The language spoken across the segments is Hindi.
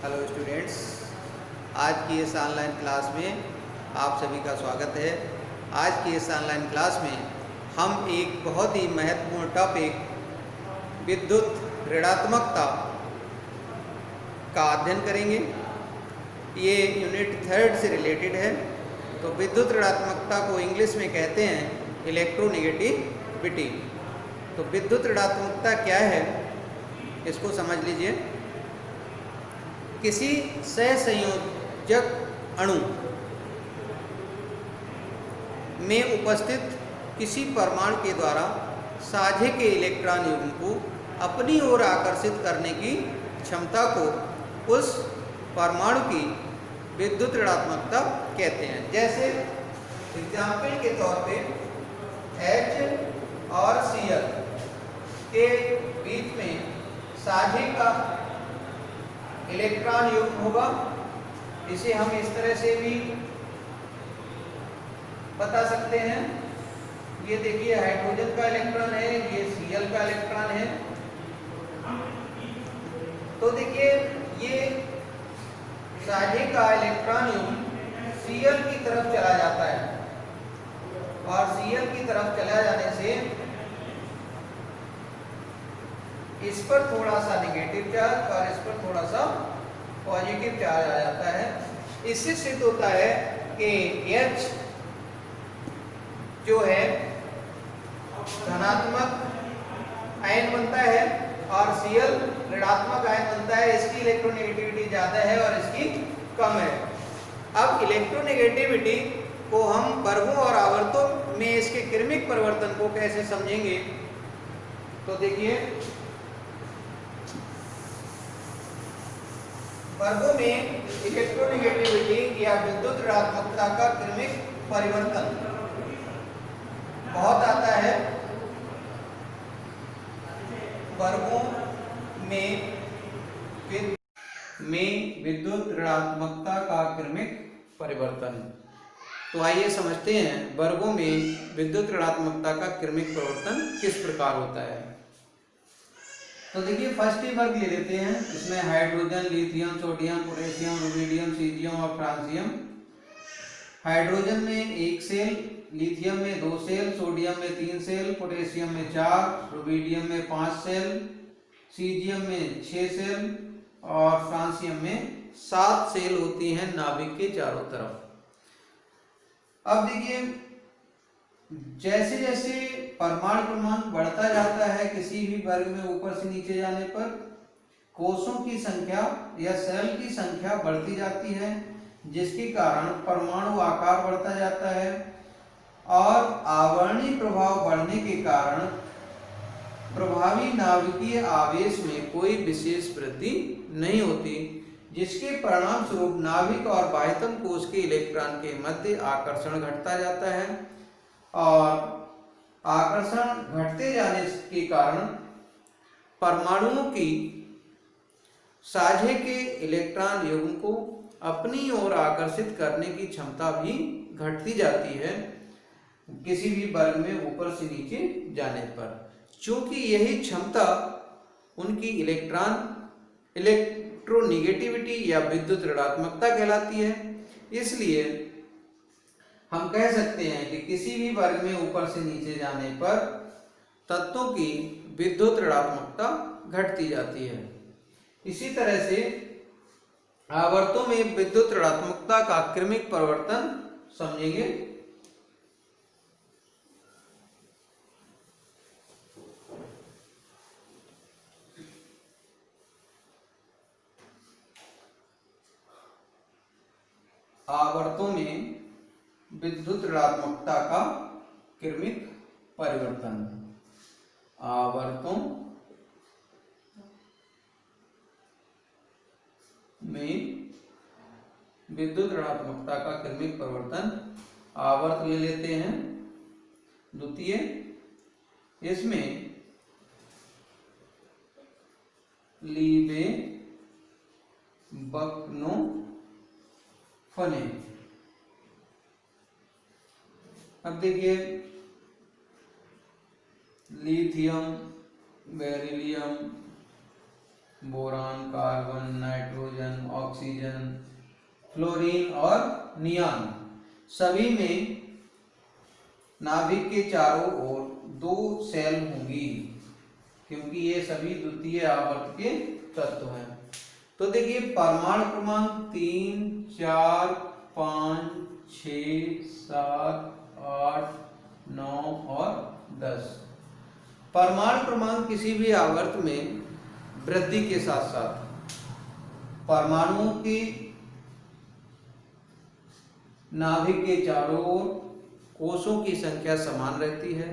हेलो स्टूडेंट्स, आज की इस ऑनलाइन क्लास में आप सभी का स्वागत है। आज की इस ऑनलाइन क्लास में हम एक बहुत ही महत्वपूर्ण टॉपिक विद्युत ऋणात्मकता का अध्ययन करेंगे। ये यूनिट 3 से रिलेटेड है। तो विद्युत ऋणात्मकता को इंग्लिश में कहते हैं इलेक्ट्रोनेगेटिविटी। तो विद्युत ऋणात्मकता क्या है, इसको समझ लीजिए। किसी सहसंयोजक अणु में उपस्थित किसी परमाणु के द्वारा साझे के इलेक्ट्रॉन युग्म को अपनी ओर आकर्षित करने की क्षमता को उस परमाणु की विद्युत ऋणात्मकता कहते हैं। जैसे एग्जाम्पल के तौर पे H और Cl के बीच में साझे का इलेक्ट्रॉन युग्म होगा। इसे हम इस तरह से भी बता सकते हैं। ये देखिए हाइड्रोजन का इलेक्ट्रॉन है, ये Cl का इलेक्ट्रॉन है। तो देखिए ये साझे का इलेक्ट्रॉन युग्म Cl की तरफ चला जाता है और Cl की तरफ चला जाने से इस पर थोड़ा सा नेगेटिव चार्ज और इस पर थोड़ा सा पॉजिटिव चार्ज आ जाता है। इससे सिद्ध होता है कि H जो है धनात्मक आयन बनता है और Cl ऋणात्मक आयन बनता है। इसकी इलेक्ट्रोनेगेटिविटी ज्यादा है और इसकी कम है। अब इलेक्ट्रोनेगेटिविटी को हम वर्गों और आवर्तों में इसके क्रमिक परिवर्तन को कैसे समझेंगे, तो देखिए वर्गों में इलेक्ट्रोनेगेटिविटी या विद्युत ऋणात्मकता का क्रमिक परिवर्तन बहुत आता है। वर्गों में विद्युत ऋणात्मकता का क्रमिक परिवर्तन। तो आइए समझते हैं वर्गों में विद्युत ऋणात्मकता का क्रमिक परिवर्तन किस प्रकार होता है। तो देखिए फर्स्ट ही वर्ग ले लेते हैं। इसमें hydrogen, lithium, sodium, potassium, rubidium, caesium और फ्रांसियम। हाइड्रोजन में 1 सेल, लिथियम में 2 सेल, सोडियम में 3 सेल, पोटेशियम में 4, रुबिडियम में 5 सेल, सीजियम में 6 सेल और फ्रांसियम में 7 सेल होती हैं नाभिक के चारों तरफ। अब देखिए जैसे जैसे परमाणु क्रमांक बढ़ता जाता है किसी भी वर्ग में ऊपर से नीचे जाने पर कोषों की संख्या या सेल की संख्या बढ़ती जाती है, जिसके कारण परमाणु आकार बढ़ता जाता है और आवरणीय प्रभाव बढ़ने के कारण प्रभावी नाभिकीय आवेश में कोई विशेष वृद्धि नहीं होती, जिसके परिणाम स्वरूप नाभिक और बाह्यतम कोष के इलेक्ट्रॉन के मध्य आकर्षण घटता जाता है और आकर्षण घटते जाने के कारण परमाणुओं की साझे के इलेक्ट्रॉन युग्म को अपनी ओर आकर्षित करने की क्षमता भी घटती जाती है किसी भी वर्ग में ऊपर से नीचे जाने पर। चूंकि यही क्षमता उनकी इलेक्ट्रोनेगेटिविटी या विद्युत ऋणात्मकता कहलाती है, इसलिए हम कह सकते हैं कि किसी भी वर्ग में ऊपर से नीचे जाने पर तत्वों की विद्युत ऋणात्मकता घटती जाती है। इसी तरह से आवर्तों में विद्युत ऋणात्मकता का क्रमिक परिवर्तन समझेंगे। आवर्तों में विद्युत ऋणात्मकता का क्रमिक परिवर्तन। आवर्तों में विद्युत ऋणात्मकता का क्रमिक परिवर्तन। आवर्त ले लेते हैं द्वितीय। इसमें लीबे बकनो फने। अब देखिए lithium, beryllium, boron, carbon, nitrogen, oxygen, fluorine और नियॉन सभी में नाभिक के चारों ओर 2 सेल होंगी, क्योंकि ये सभी द्वितीय आवर्त के तत्व हैं। तो देखिए परमाणु क्रमांक 3, 4, 5, 6, 7, 8, 9 और 10। परमाणु क्रमांक किसी भी आवर्त में वृद्धि के साथ साथ परमाणुओं की नाभिक के चारों ओर कोषों की संख्या समान रहती है,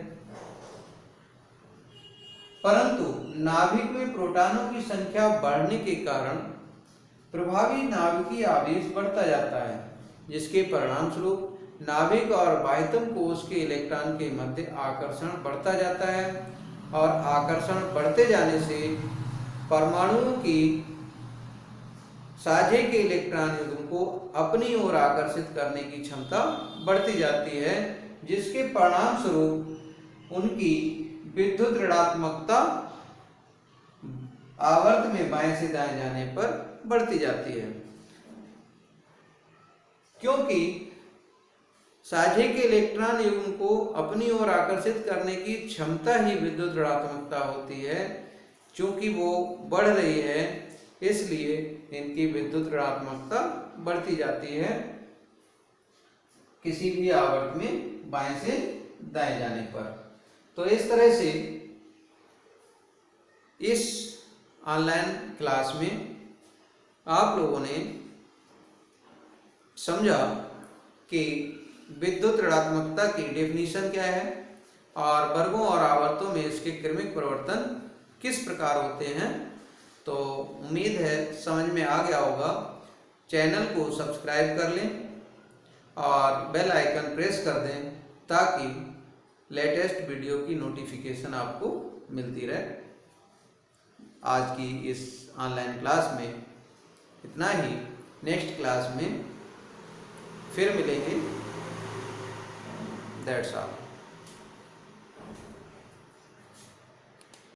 परंतु नाभिक में प्रोटॉनों की संख्या बढ़ने के कारण प्रभावी नाभिकीय आवेश बढ़ता जाता है, जिसके परिणाम स्वरूप नाभिक और बाह्यतम कोष के इलेक्ट्रॉन के मध्य आकर्षण बढ़ता जाता है, और आकर्षण बढ़ते जाने से परमाणुओं की साझे के इलेक्ट्रॉन युग्म को अपनी ओर आकर्षित करने की क्षमता बढ़ती जाती है, जिसके परिणाम स्वरूप उनकी विद्युत ऋणात्मकता आवर्त में बाएं से दाएं जाने पर बढ़ती जाती है। क्योंकि साझे के इलेक्ट्रॉन युग्म को अपनी ओर आकर्षित करने की क्षमता ही विद्युत ऋणात्मकता होती है, चूंकि वो बढ़ रही है इसलिए इनकी विद्युत ऋणात्मकता बढ़ती जाती है किसी भी आवर्त में बाएं से दाएं जाने पर। तो इस तरह से इस ऑनलाइन क्लास में आप लोगों ने समझा कि विद्युत ऋणात्मकता की डेफिनेशन क्या है और वर्गों और आवर्तों में इसके क्रमिक परिवर्तन किस प्रकार होते हैं। तो उम्मीद है समझ में आ गया होगा। चैनल को सब्सक्राइब कर लें और बेल आइकन प्रेस कर दें ताकि लेटेस्ट वीडियो की नोटिफिकेशन आपको मिलती रहे। आज की इस ऑनलाइन क्लास में इतना ही। नेक्स्ट क्लास में फिर मिलेंगे। That's all.